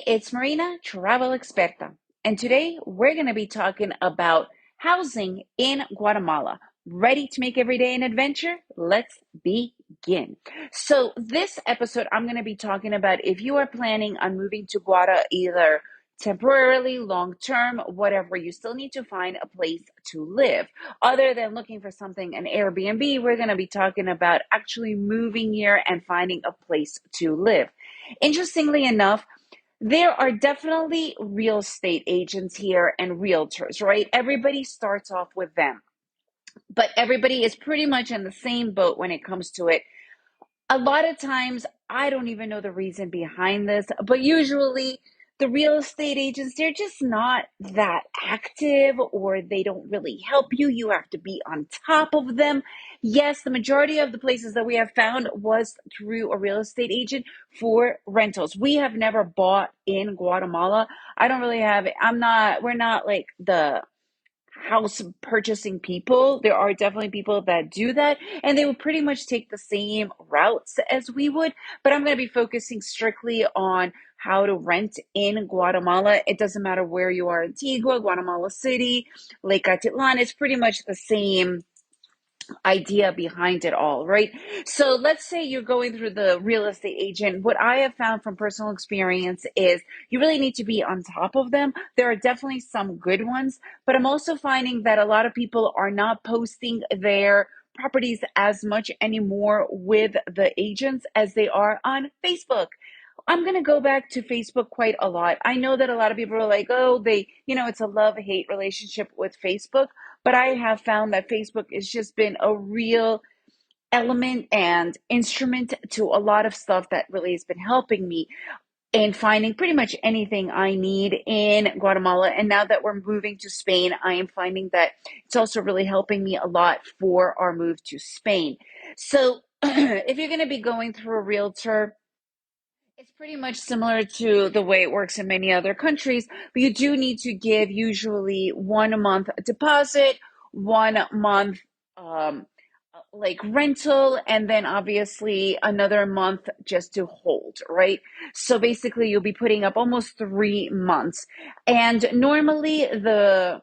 it's Marina, Travel Experta, and today we're going to be talking about housing in Guatemala. Ready to make every day an adventure? Let's begin. So, this episode, I'm going to be talking about if you are planning on moving to Guata either temporarily, long term, whatever, you still need to find a place to live. Other than looking for something, an Airbnb, we're going to be talking about actually moving here and finding a place to live. Interestingly enough, there are definitely real estate agents here and realtors, right? Everybody starts off with them, but everybody is pretty much in the same boat when it comes to it. A lot of times, I don't even know the reason behind this, but usually the real estate agents, they're just not that active or they don't really help you. You have to be on top of them. Yes, the majority of the places that we have found was through a real estate agent for rentals. We have never bought in Guatemala. I don't really have, we're not like the house purchasing people. There are definitely people that do that, and they will pretty much take the same routes as we would. But I'm going to be focusing strictly on how to rent in Guatemala. It doesn't matter where you are, Antigua, Guatemala City, Lake Atitlan. It's pretty much the same idea behind it all, right? So let's say you're going through the real estate agent. What I have found from personal experience is you really need to be on top of them. There are definitely some good ones, but I'm also finding that a lot of people are not posting their properties as much anymore with the agents as they are on Facebook. I'm going to go back to Facebook quite a lot. I know that a lot of people are like, oh, it's a love-hate relationship with Facebook, but I have found that Facebook has just been a real element and instrument to a lot of stuff that really has been helping me in finding pretty much anything I need in Guatemala. And now that we're moving to Spain, I am finding that it's also really helping me a lot for our move to Spain. So if you're going to be going through a realtor, it's pretty much similar to the way it works in many other countries, but you do need to give usually 1 month deposit, 1 month like rental, and then obviously another month just to hold, right? So basically, you'll be putting up almost 3 months. And normally, the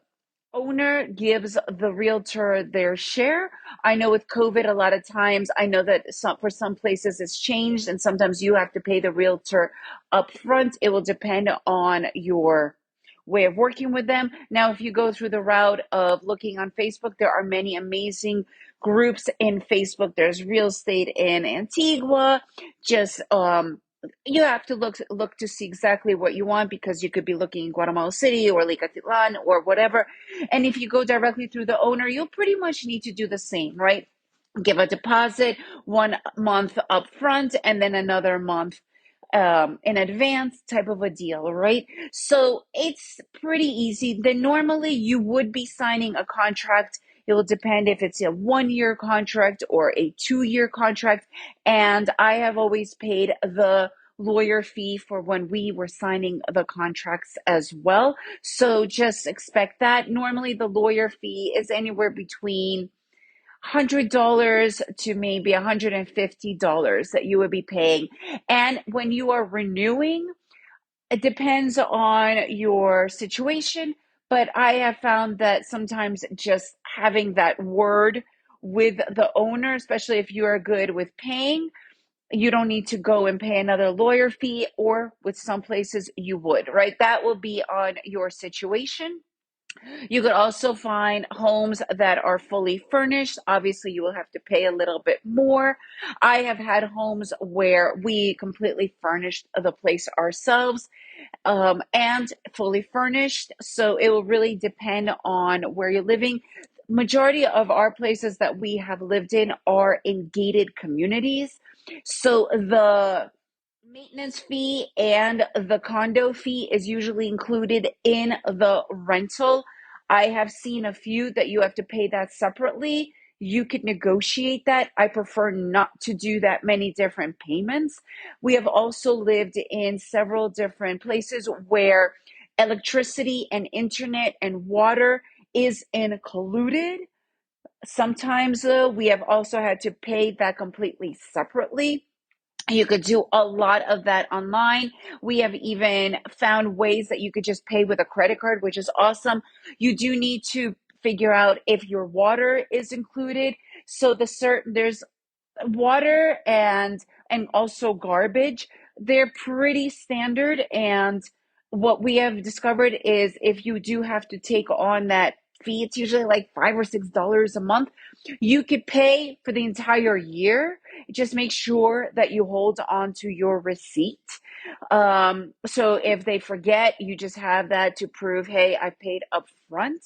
owner gives the realtor their share. I know with COVID, a lot of times, I know that for some places it's changed, and sometimes you have to pay the realtor up front. It will depend on your way of working with them. Now, if you go through the route of looking on Facebook, there are many amazing groups in Facebook. There's real estate in Antigua, just you have to look to see exactly what you want, because you could be looking in Guatemala City or Lake Atitlan or whatever. And if you go directly through the owner, you'll pretty much need to do the same, right? Give a deposit 1 month up front and then another month in advance, type of a deal, right? So it's pretty easy. Then normally you would be signing a contract. It will depend if it's a 1 year contract or a 2 year contract. And I have always paid the lawyer fee for when we were signing the contracts as well. So just expect that. Normally the lawyer fee is anywhere between $100 to maybe $150 that you would be paying. And when you are renewing, it depends on your situation, but I have found that sometimes just having that word with the owner, especially if you are good with paying, you don't need to go and pay another lawyer fee, or with some places you would, right? That will be on your situation. You could also find homes that are fully furnished. Obviously, you will have to pay a little bit more. I have had homes where we completely furnished the place ourselves, and fully furnished. So it will really depend on where you're living. Majority of our places that we have lived in are in gated communities. So the maintenance fee and the condo fee is usually included in the rental. I have seen a few that you have to pay that separately. You could negotiate that. I prefer not to do that many different payments. We have also lived in several different places where electricity and internet and water is included. Sometimes we have also had to pay that completely separately. You could do a lot of that online. We have even found ways that you could just pay with a credit card, which is awesome. You do need to figure out if your water is included. So there's water and also garbage. They're pretty standard, and what we have discovered is if you do have to take on that fee, it's usually like $5 or $6 a month. You could pay for the entire year. Just make sure that you hold on to your receipt. So if they forget, you just have that to prove, hey, I paid up front.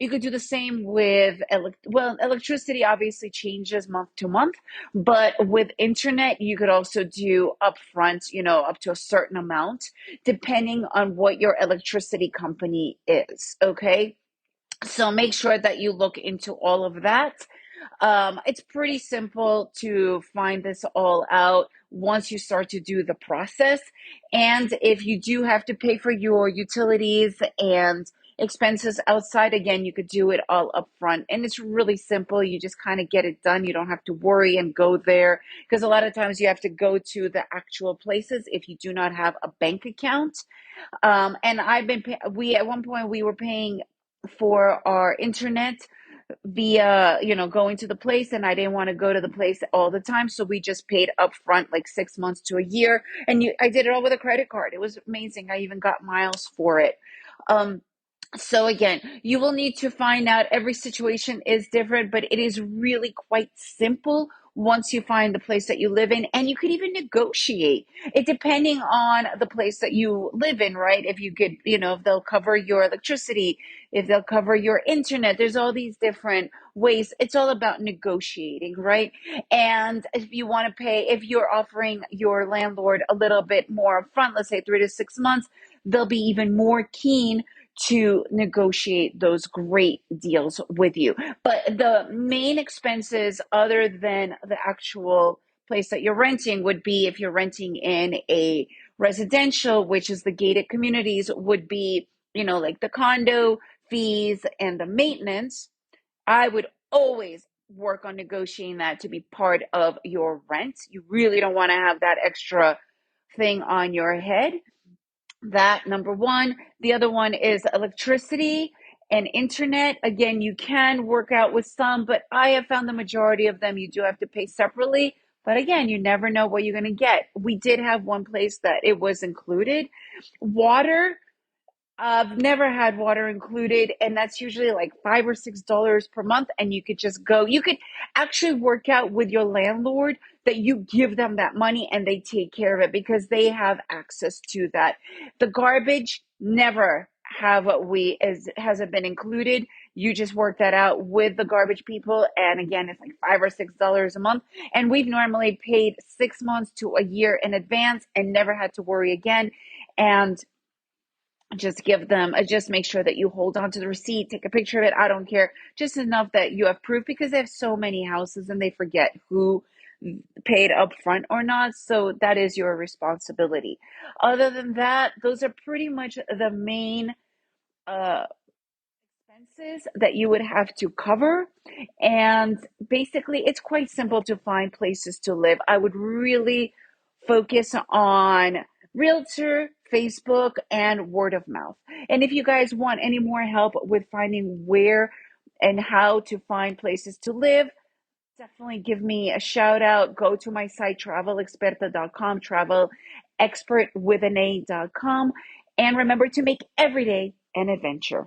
You could do the same with electricity obviously changes month to month, but with internet, you could also do upfront, up to a certain amount, depending on what your electricity company is. Okay. So make sure that you look into all of that. It's pretty simple to find this all out once you start to do the process. And if you do have to pay for your utilities and expenses outside, again, you could do it all up front. And it's really simple. You just kind of get it done. You don't have to worry and go there because a lot of times you have to go to the actual places if you do not have a bank account. And we at one point we were paying for our internet via going to the place, and I didn't want to go to the place all the time, so we just paid upfront like 6 months to a year, and I did it all with a credit card. It was amazing. I even got miles for it. So again, you will need to find out, every situation is different, but it is really quite simple once you find the place that you live in, and you could even negotiate it depending on the place that you live in, right? If you could, if they'll cover your electricity, if they'll cover your internet, there's all these different ways. It's all about negotiating, right? And if you want to pay, if you're offering your landlord a little bit more upfront, let's say 3 to 6 months, they'll be even more keen to negotiate those great deals with you. But the main expenses, other than the actual place that you're renting, would be if you're renting in a residential, which is the gated communities, would be, like the condo fees and the maintenance. I would always work on negotiating that to be part of your rent. You really don't want to have that extra thing on your head. That, number one. The other one is electricity and internet. Again, you can work out with some, but I have found the majority of them you do have to pay separately. But again, you never know what you're going to get. We did have one place that it was included. Water, I've never had water included, and that's usually like $5 or $6 per month. And you could just go, you could actually work out with your landlord that you give them that money and they take care of it because they have access to that. The garbage never have we as hasn't been included. You just work that out with the garbage people. And again, it's like $5 or $6 a month. And we've normally paid 6 months to a year in advance and never had to worry again. And just make sure that you hold on to the receipt, take a picture of it. I don't care, just enough that you have proof, because they have so many houses and they forget who paid up front or not. So that is your responsibility. Other than that, those are pretty much the main uh expenses that you would have to cover. And basically, it's quite simple to find places to live. I would really focus on Realtor, Facebook, and word of mouth. And if you guys want any more help with finding where and how to find places to live, definitely give me a shout out. Go to my site, travelexperta.com, travel expert with an A.com. And remember to make every day an adventure.